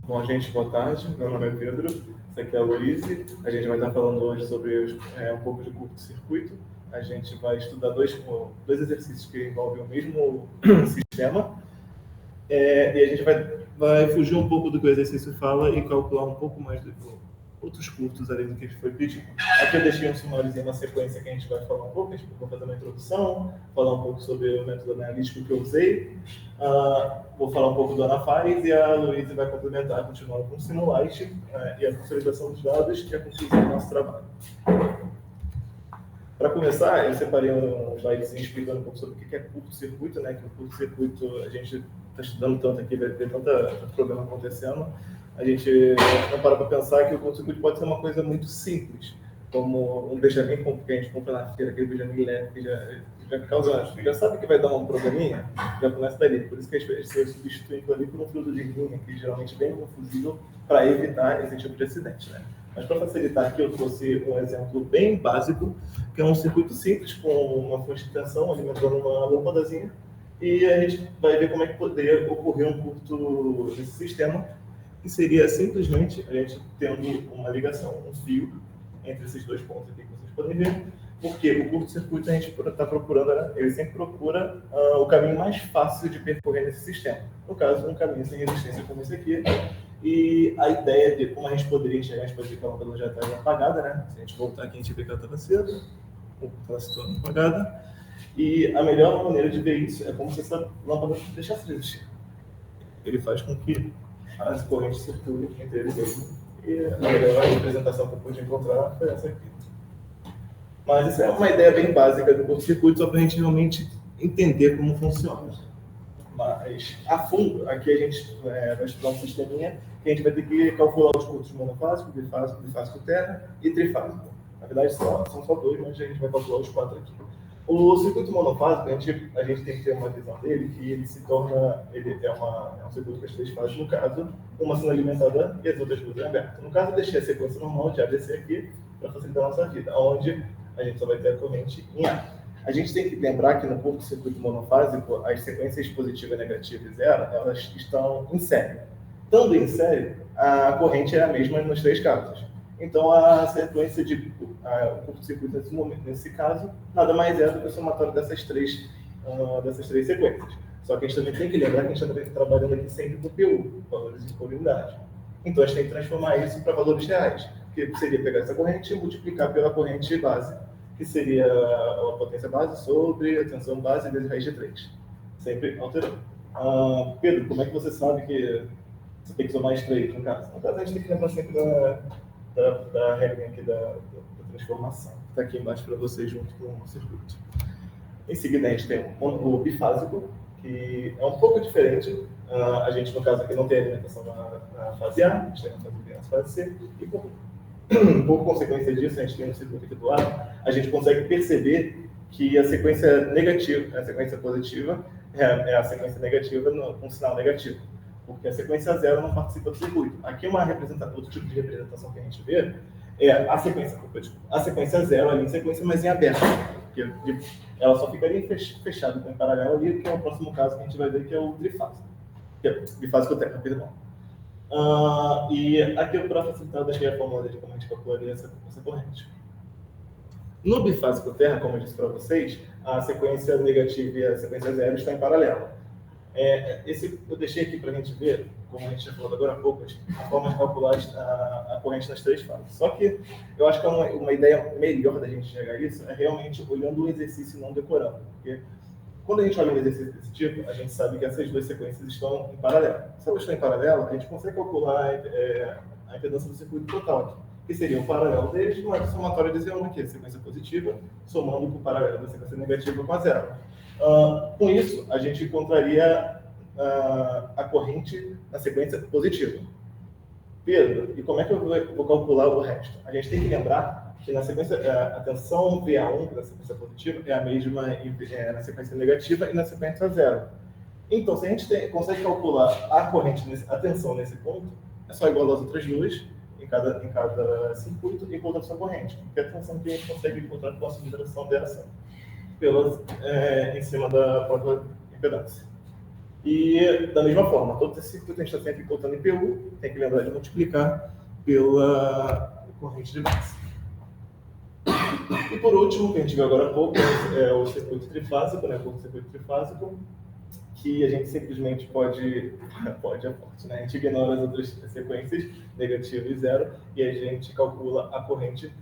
Bom, gente, boa tarde. Meu nome é Pedro, essa aqui é a Luíse. A gente vai estar falando hoje sobre um pouco de curto-circuito. A gente vai estudar dois exercícios que envolvem o mesmo sistema. E a gente vai fugir um pouco do que o exercício fala e calcular um pouco mais de outros curtos além do que a gente foi pedindo. Aqui eu deixei um sumáriozinho na sequência que a gente vai falar um pouco. A gente vai fazer uma introdução, falar um pouco sobre o método analítico que eu usei. Vou falar um pouco do Anafaz e a Luísa vai complementar, continuando com o Simulite e a consolidação dos dados e a conclusão do nosso trabalho. Para começar, eu separei um slidezinho explicando um pouco sobre o que é curto-circuito, né? Que o curto-circuito a gente está estudando tanto aqui, vai ter tanto problema acontecendo. A gente não para pensar que o curto-circuito pode ser uma coisa muito simples, como um Benjamin que a gente compra na feira, aquele Benjamin leve, que já causa, já sabe que vai dar um probleminha, já começa dali. Por isso que a gente substitui aquilo ali por um fluido de linha, que geralmente é bem confusível, para evitar esse tipo de acidente, né? Mas para facilitar aqui, eu trouxe um exemplo bem básico, que é um circuito simples com uma fonte de tensão alimentando uma lâmpadazinha, e a gente vai ver como é que poderia ocorrer um curto nesse sistema, que seria simplesmente a gente tendo uma ligação, um fio entre esses dois pontos aqui que vocês podem ver, porque o curto-circuito a gente está procurando, né? Ele sempre procura o caminho mais fácil de percorrer nesse sistema. No caso, um caminho sem resistência como esse aqui. E a ideia de como a gente poderia enxergar, a gente pode ver que a lâmpada já está apagada, né? Se a gente voltar aqui, a gente vê que ela estava acesa, ela se torna apagada. E a melhor maneira de ver isso é como se essa lâmpada deixasse de existir. Ele faz com que as correntes circulem entre eles mesmos. E a melhor representação que eu pude encontrar foi essa aqui. Mas isso é uma ideia bem básica do curto-circuito, só para a gente realmente entender como funciona. Mas, a fundo, aqui a gente vai estudar um sisteminha que a gente vai ter que calcular os curtos monofásico, bifásico, bifásico terra e trifásico. Na verdade, são só dois, mas a gente vai calcular os quatro aqui. O circuito monofásico, a gente tem que ter uma visão dele, que ele se torna, ele é um circuito com as três fases, no caso, uma sendo alimentada e as outras duas abertas. No caso, eu deixei a sequência normal de ABC aqui, para facilitar a nossa vida, onde a gente só vai ter a corrente em A. A gente tem que lembrar que no curto-circuito monofásico, as sequências positiva, negativa e zero, elas estão em série. Estando em série, a corrente é a mesma nos três casos. Então, a sequência de curto-circuito nesse caso, nada mais é do que o somatório dessas três sequências. Só que a gente também tem que lembrar que a gente está trabalhando aqui sempre com PU, valores de probabilidade. Então, a gente tem que transformar isso para valores reais, que seria pegar essa corrente e multiplicar pela corrente base, que seria a potência base sobre a tensão base vezes raiz de 3. Sempre alterando. Pedro, como é que você sabe que você tem que somar isso aí, no caso? No caso, a gente tem que lembrar sempre da regra aqui da transformação, que está aqui embaixo para vocês junto com o circuito. Em seguida, a gente tem o bifásico, que é um pouco diferente. A gente, no caso aqui, não tem alimentação na fase A, a gente tem na fase B, na fase C, e por consequência disso, a gente tem no circuito aqui do lado, a gente consegue perceber que a sequência negativa, a sequência positiva, é a sequência negativa com sinal negativo, porque a sequência zero não participa do circuito. Aqui outro tipo de representação que a gente vê é a sequência zero ali em sequência, mas em aberto, porque ela só ficaria fechada com em paralelo ali, que é o próximo caso que a gente vai ver, que é o trifásico, que é bifásico terra, perdão. E aqui para facilitar, eu deixei a fórmula de como a gente calcularia essa corrente. No bifásico terra, como eu disse para vocês, a sequência negativa e a sequência zero estão em paralelo. Eu deixei aqui para a gente ver, como a gente já falou agora há pouco, a forma de calcular a corrente nas três fases. Só que eu acho que uma ideia melhor da gente chegar a isso é realmente olhando o exercício e não decorando. Porque quando a gente olha um exercício desse tipo, a gente sabe que essas duas sequências estão em paralelo. Se elas estão em paralelo, a gente consegue calcular a impedância do circuito total, que seria o paralelo deles, mas o somatório de Z1 aqui, a sequência positiva, somando com o paralelo da sequência negativa com a zero. Com isso, a gente encontraria a corrente na sequência positiva. Pedro, e como é que eu vou calcular o resto? A gente tem que lembrar que na sequência, a tensão VA1 da sequência positiva é a mesma na sequência negativa e na sequência zero. Então, se a gente consegue calcular a corrente, a tensão nesse ponto, é só igual às outras duas, em cada circuito, e encontra a sua corrente. Porque a tensão que a gente consegue encontrar com a consideração dessa em cima da própria impedância. E, da mesma forma, todo esse circuito a gente está sempre botando em PU, tem que lembrar de multiplicar pela corrente de base. E por último, que a gente viu agora há pouco, é o circuito trifásico, né? O circuito trifásico, que a gente simplesmente pode é forte, né? A gente ignora as outras sequências, negativo e zero, e a gente calcula a corrente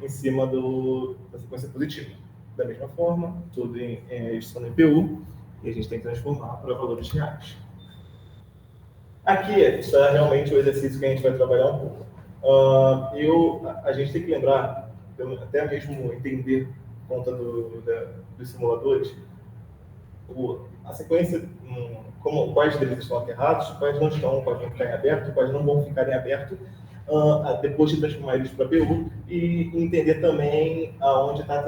em cima da sequência positiva. Da mesma forma, tudo estando em PU, e a gente tem que transformar para valores reais. Aqui está realmente o exercício que a gente vai trabalhar um pouco. A gente tem que lembrar, até mesmo entender por conta dos simuladores, a sequência, quais deles estão aterrados, quais não estão, quais vão ficar em aberto, quais não vão ficar em aberto, depois de transformar eles para PU, e entender também aonde está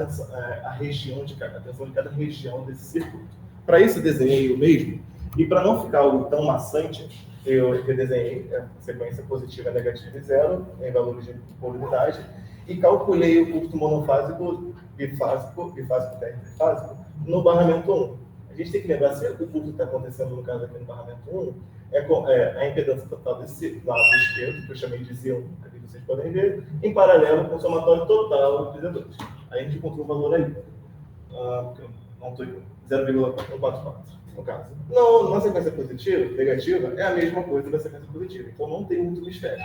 a região de cada, a tensão de cada região desse circuito. Para isso, eu desenhei o mesmo, e para não ficar algo tão maçante, eu redesenhei a sequência positiva, negativa e zero, em valores de polaridade, e calculei o curto monofásico, bifásico, trifásico, no barramento 1. A gente tem que lembrar, se o curto está acontecendo, no caso aqui no barramento 1, a impedância total desse lado esquerdo, que eu chamei de Z1, aqui vocês podem ver, em paralelo com o somatório total dos Z2. Aí a gente encontrou o valor aí. Não estou 0,144, no caso. Não, na sequência positiva, negativa, é a mesma coisa da sequência positiva. Então não tem muito mistério.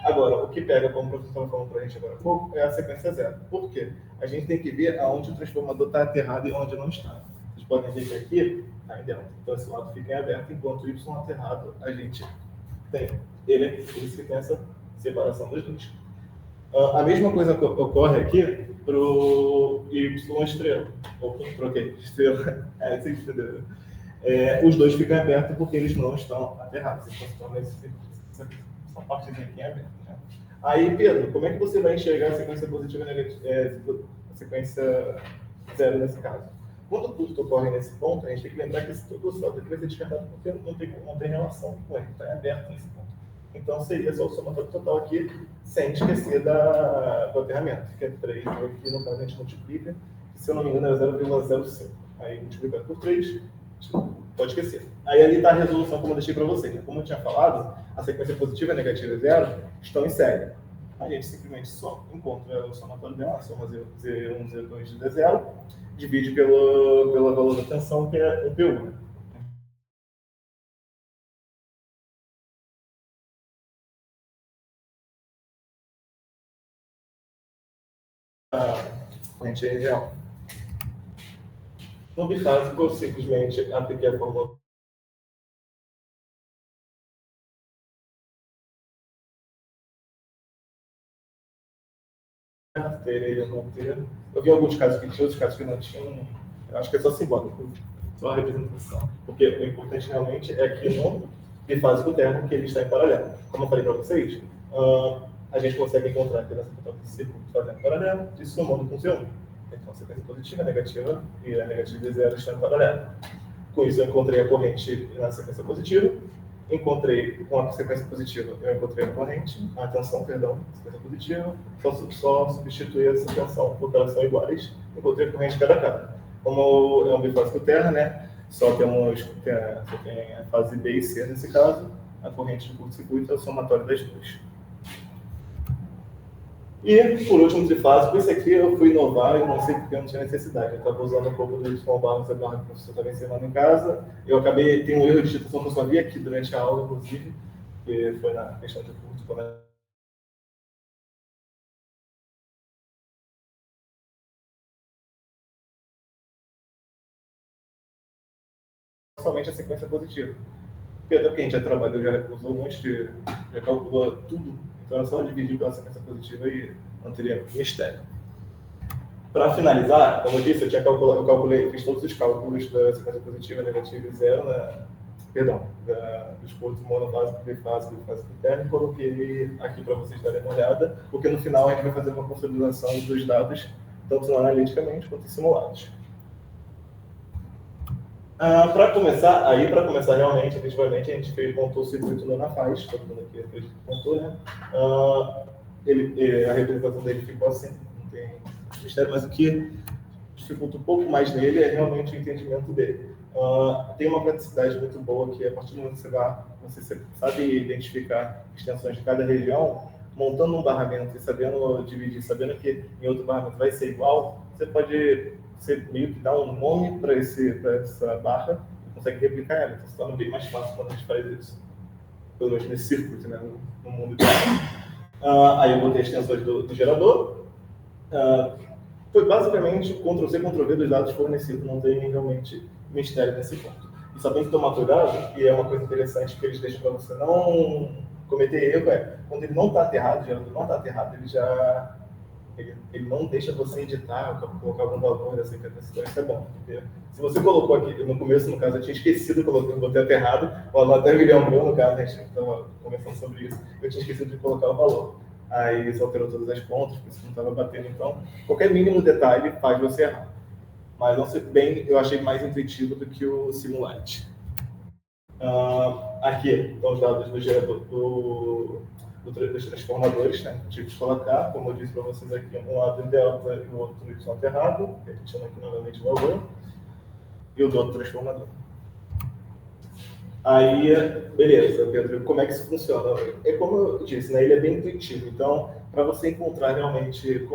Agora, o que pega, como o professor falou para a gente agora há pouco, é a sequência zero. Por quê? A gente tem que ver aonde o transformador está aterrado e onde não está. Vocês podem ver que aqui está em dentro. Então esse lado fica em aberto, enquanto o Y aterrado a gente tem. Ele aqui, por isso que tem essa separação dos dois. A mesma coisa ocorre aqui para o Y estrela. Ou para o quê? Estrela. Vocês entenderam. Os dois ficam abertos porque eles não estão aterrados. Então se torna essa partezinha aqui em aberto. Né? Aí, Pedro, como é que você vai enxergar a sequência positiva e negativa, a sequência zero nesse caso? Quando o custo ocorre nesse ponto, a gente tem que lembrar que esse todo o saldo vai ser descartado porque não tem relação com ele, está aberto nesse ponto. Então seria só o somatório total aqui, sem esquecer do aterramento, que é 3, aqui no caso a gente multiplica, que, se eu não me engano é 0,05. Aí multiplicado por 3, pode esquecer. Aí ali está a resolução como eu deixei para vocês. Né? Como eu tinha falado, a sequência positiva, negativa e zero estão em série. A gente simplesmente só encontra o somatório dela, a soma Z1, Z2 de D0, divide pelo valor da tensão, que é o PU. Né? A gente é real. No bifásico, eu simplesmente apliquei a fórmula. Ter, não ter. Eu vi alguns casos que tinham, outros casos que não tinham. Eu acho que é só simbólico, só a representação. Porque o importante realmente é que no bifásico termo que ele está em paralelo. Como eu falei para vocês, a gente consegue encontrar a tendência total desse circuito fazendo paralelo e somando com Z1. Então, a sequência positiva, negativa e a negativa de zero estão em paralelo. Com isso, eu encontrei a corrente na sequência positiva. Encontrei com a sequência positiva, eu encontrei a tensão, perdão, sequência positiva, só substituir essa tensão, porque elas são iguais, encontrei a corrente cada cara. Como é um bifásico terra, né, só tem a fase B e C nesse caso, a corrente de curto-circuito é o somatório das duas. E, por último, trifásico, esse aqui eu fui inovar e não sei porque eu não tinha necessidade. Eu estava usando um pouco do Edson Barros, a barra que o professor estava ensinando em casa. Eu acabei, tem um erro de digitação que eu só vi aqui durante a aula, inclusive, que foi na questão de curto. Somente a sequência positiva. Porque a gente já trabalhou, já usou um monte de. Já calculou tudo. Então é só dividir pela sequência positiva e não teria mistério. Para finalizar, como eu disse, eu calculei, fiz todos os cálculos da sequência positiva, negativa e zero, dos pontos monofásicos, bifásicos, bifásico interno, e coloquei aqui para vocês darem uma olhada, porque no final a gente vai fazer uma consolidação dos dados, tanto analiticamente quanto simulados. Para começar realmente, efetivamente, a gente montou o circuito no Anafaz, todo mundo aqui acredito que montou, né? A representação dele ficou assim, não tem mistério, mas o que dificulta um pouco mais nele é realmente o entendimento dele. Tem uma praticidade muito boa que, a partir do momento que você sabe identificar extensões de cada região, montando um barramento e sabendo dividir, sabendo que em outro barramento vai ser igual, você meio que dá um nome para essa barra e consegue replicar ela. Então, se torna bem mais fácil quando a gente faz isso. Pelo menos nesse circuito, né, no mundo inteiro. Aí eu botei as extensões do gerador. Foi basicamente Ctrl+C, Ctrl+V dos dados fornecidos, não tem realmente mistério nesse ponto. E só tem que tomar cuidado, e é uma coisa interessante que eles deixam para você não cometer erro, quando ele não está aterrado, o gerador não está aterrado, ele não deixa você editar, colocar algum valor dessa capacidade, isso é bom. Porque se você colocou aqui, no começo, no caso, eu tinha esquecido de colocar, botei aterrado, ou até me lembrou, no caso, a gente estava conversando sobre isso, eu tinha esquecido de colocar o valor. Aí isso alterou todas as contas, porque isso não estava batendo. Então, qualquer mínimo detalhe faz você errar. Mas eu achei mais intuitivo do que o Simulite. Aqui estão os dados do gerador dos transformadores, né? Tive que colocar, como eu disse para vocês aqui, um lado em delta e o outro no Y aterrado, repetindo aqui novamente o valor, e o do outro transformador. Aí, beleza, Pedro, como é que isso funciona? É como eu disse, né, ele é bem intuitivo. Então, para você encontrar realmente,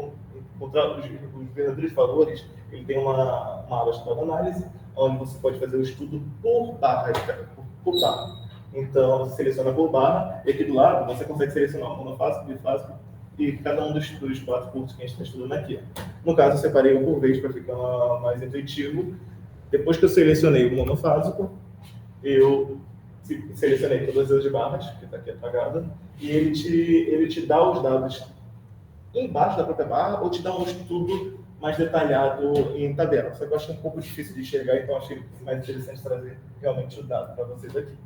encontrar os verdadeiros valores, ele tem uma aba chamada análise, onde você pode fazer o estudo por barra. Então, você seleciona por barra, e aqui do lado você consegue selecionar o monofásico, bifásico, e cada um dos 4 cursos que a gente está estudando aqui. No caso, eu separei um por vez para ficar mais intuitivo. Depois que eu selecionei o monofásico, eu selecionei todas as barras, que está aqui apagada, e ele te dá os dados embaixo da própria barra, ou te dá um estudo mais detalhado em tabela. Só que eu acho um pouco difícil de enxergar, então achei mais interessante trazer realmente o dado para vocês aqui.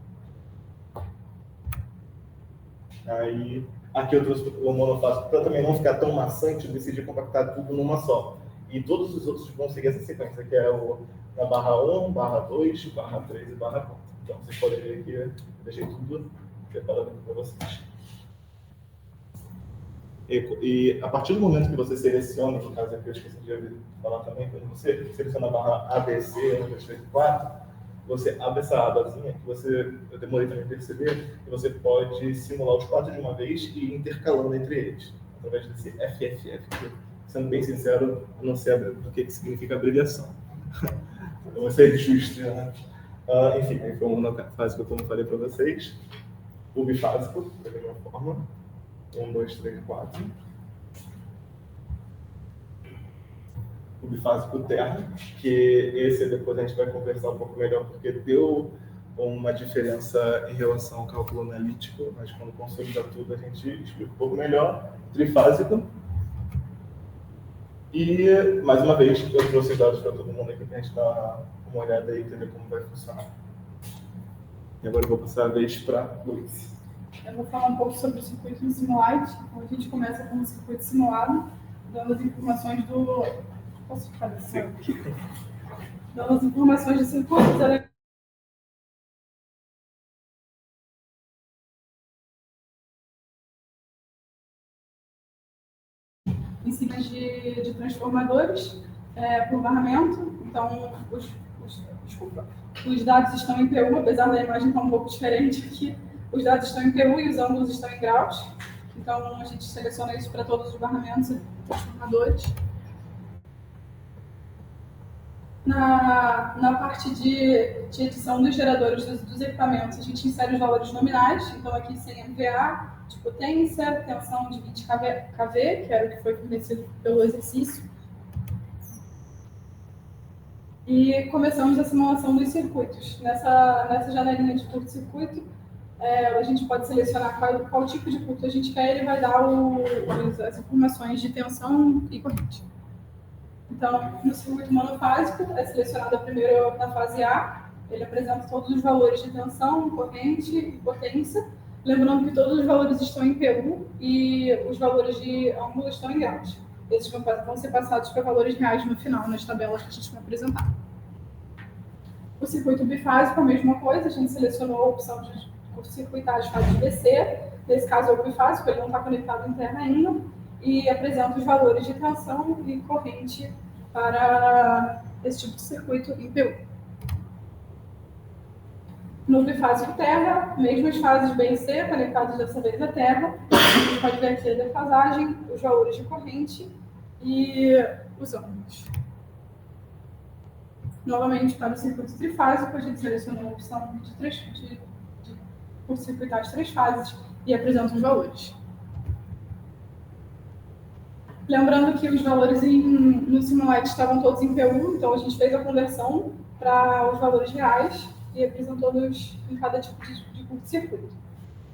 Aí, aqui eu trouxe o monofásico para também não ficar tão maçante, eu decidi compactar tudo numa só. E todos os outros vão seguir essa sequência, que é na barra 1, barra 2, barra 3 e barra 4. Então, vocês podem ver que eu deixei tudo preparado aqui para vocês. E a partir do momento que você seleciona, no caso aqui eu esqueci de falar também, quando você seleciona a barra ABC, 1, 2, 3 e 4, você abre essa abazinha, que eu demorei também a perceber, que você pode simular os 4 de uma vez e ir intercalando entre eles, através desse FFF, que, sendo bem sincero, eu não sei do que significa abreviação. Então vai ser justo, né? Enfim, aí foi uma fásica, como eu falei para vocês. O bifásico, da mesma forma. 1, 2, 3, 4. O bifásico terra, que esse depois a gente vai conversar um pouco melhor, porque deu uma diferença em relação ao cálculo analítico, mas quando consolida tudo a gente explica um pouco melhor. Trifásico. E, mais uma vez, eu trouxe os dados para todo mundo aqui, para a gente dar uma olhada aí e entender como vai funcionar. E agora eu vou passar a vez para Luiz. Eu vou falar um pouco sobre o circuito no Simulite. Então, a gente começa com um circuito simulado, dando as informações do... Posso fazer isso? Dando as informações do circuito. Em cima de transformadores, por barramento. Então, os dados estão em PU, apesar da imagem estar um pouco diferente aqui. Os dados estão em PU e os ângulos estão em graus. Então, a gente seleciona isso para todos os barramentos e transformadores. Na parte de edição dos geradores dos equipamentos, a gente insere os valores nominais. Então, aqui sem MVA, de potência, tensão de 20 kV, que era o que foi fornecido pelo exercício. E começamos a simulação dos circuitos. Nessa janelinha de curto-circuito, a gente pode selecionar qual tipo de curto a gente quer e ele vai dar as informações de tensão e corrente. Então, no circuito monofásico, é selecionado primeiro na fase A, ele apresenta todos os valores de tensão, corrente e potência, lembrando que todos os valores estão em PU e os valores de ângulo estão em graus. Esses vão ser passados para valores reais no final, nas tabelas que a gente vai apresentar. O circuito bifásico, a mesma coisa, a gente selecionou a opção de curto-circuitar de fase BC, nesse caso é o bifásico, ele não está conectado em terra ainda, e apresenta os valores de tensão e corrente para esse tipo de circuito em PU. No bifásico terra, mesmas fases B e C, conectadas dessa vez à terra. A gente pode ver aqui a defasagem, os valores de corrente e os ângulos. Novamente, para o circuito trifásico, a gente selecionou a opção de curto-circuitar as 3 fases e apresenta os valores. Lembrando que os valores no Simulite estavam todos em P1, então a gente fez a conversão para os valores reais e apresentou-nos em cada tipo de curto-circuito.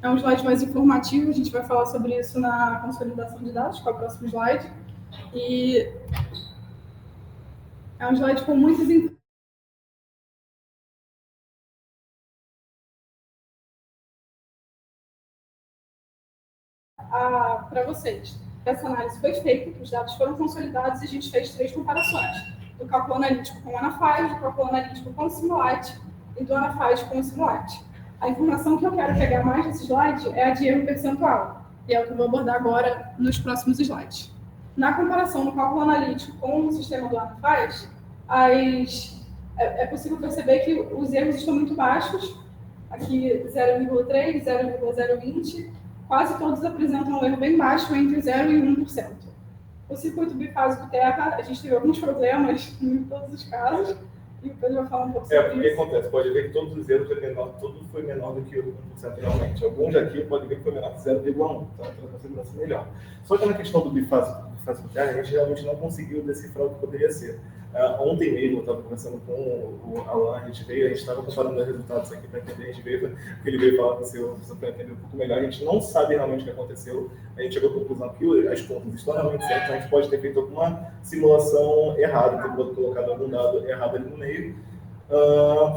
É um slide mais informativo, a gente vai falar sobre isso na consolidação de dados, que é o próximo slide. E é um slide com muitas para vocês. Essa análise foi feita, os dados foram consolidados e a gente fez 3 comparações, do cálculo analítico com o Anafaz, do cálculo analítico com o Simulite e do Anafaz com o Simulite. A informação que eu quero pegar mais nesse slide é a de erro percentual, e é o que eu vou abordar agora nos próximos slides. Na comparação do cálculo analítico com o sistema do Anafaz, é possível perceber que os erros estão muito baixos, aqui 0,3, 0,020, quase todos apresentam um erro bem baixo, entre 0% e 1%. O circuito bifásico terra, a gente teve alguns problemas em todos os casos, e depois eu vou falar um pouco sobre isso. Porque acontece, pode ver que todos os erros tudo foi menor do que o 1% realmente. Alguns aqui pode ver que foi menor que 0,1, então tem uma segurança melhor. Só que na questão do bifásico terra, a gente realmente não conseguiu decifrar o que poderia ser. Ontem mesmo eu estava conversando com o Alan, a gente estava comparando os resultados aqui para entender, ele veio falar com o seu para entender um pouco melhor, a gente não sabe realmente o que aconteceu, a gente chegou à conclusão que as contas estão realmente certas, a gente pode ter feito alguma simulação errada, ter colocado algum dado errado ali no meio,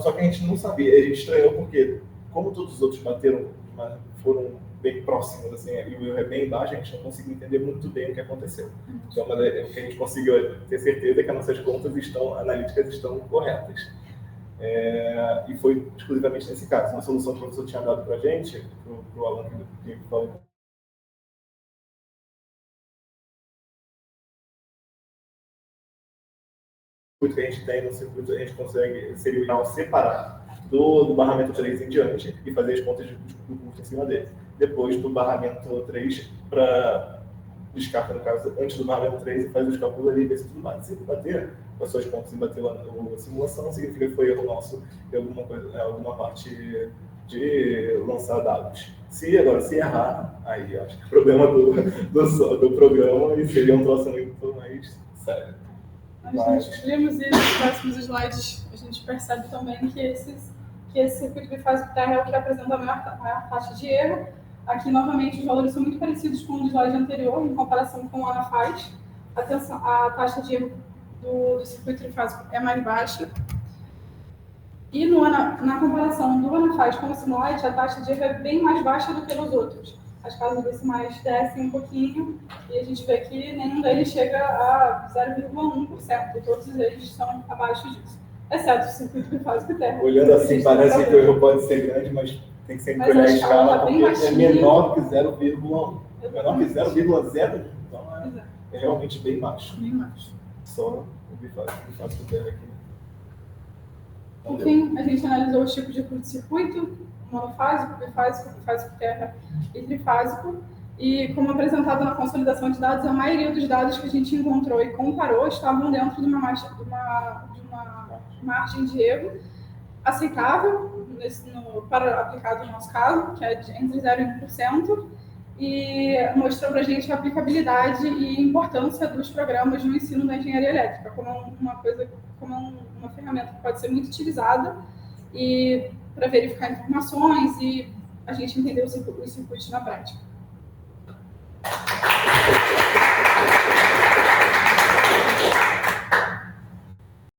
só que a gente não sabia, a gente estranhou porque, como todos os outros foram bem próximos, assim, e o erro é bem baixo, a gente não conseguiu entender muito bem o que aconteceu. Então, o que a gente conseguiu ter certeza é que as nossas contas analíticas estão corretas. E foi exclusivamente nesse caso. A solução que o professor tinha dado para a gente, para o Alan que falou, o que a gente tem no circuito, a gente consegue seria separar do barramento 3 em diante e fazer as contas do curso em cima dele. Depois do barramento 3 para descarta, no caso, antes do barramento 3 e faz os cálculos ali e vê se tudo bate. Se bater com as suas contas e bater a simulação, significa que foi erro nosso em alguma parte de lançar dados. Se errar, aí acho que é problema do programa e seria um troço muito mais sério. Nós discutimos e nos próximos slides a gente percebe também que esse circuito bifásico terra é o que apresenta a maior taxa de erro. Aqui, novamente, os valores são muito parecidos com o slide anterior, em comparação com o Anafaz. A taxa de erro do circuito trifásico é mais baixa. E na comparação do Anafaz com o Simulite, a taxa de erro é bem mais baixa do que nos outros. As casas decimais descem um pouquinho e a gente vê que nenhum deles chega a 0,1%. Todos eles estão abaixo disso, exceto o circuito bifásico terra. Olhando assim, parece que o erro pode ser grande, mas tem que sempre olhar a escala, porque é menor que 0,1. É menor que 0,0, então é realmente bem baixo. Bem baixo. Só o bifásico terra aqui. Por fim, a gente analisou os tipos de curto-circuito, monofásico, bifásico, bifásico terra e trifásico. E, como apresentado na consolidação de dados, a maioria dos dados que a gente encontrou e comparou estavam dentro de uma margem de erro aceitável para aplicado no nosso caso, que é entre 0% e 1%, e mostrou para a gente a aplicabilidade e importância dos programas no ensino da engenharia elétrica, como uma ferramenta que pode ser muito utilizada e para verificar informações e a gente entender os circuitos na prática.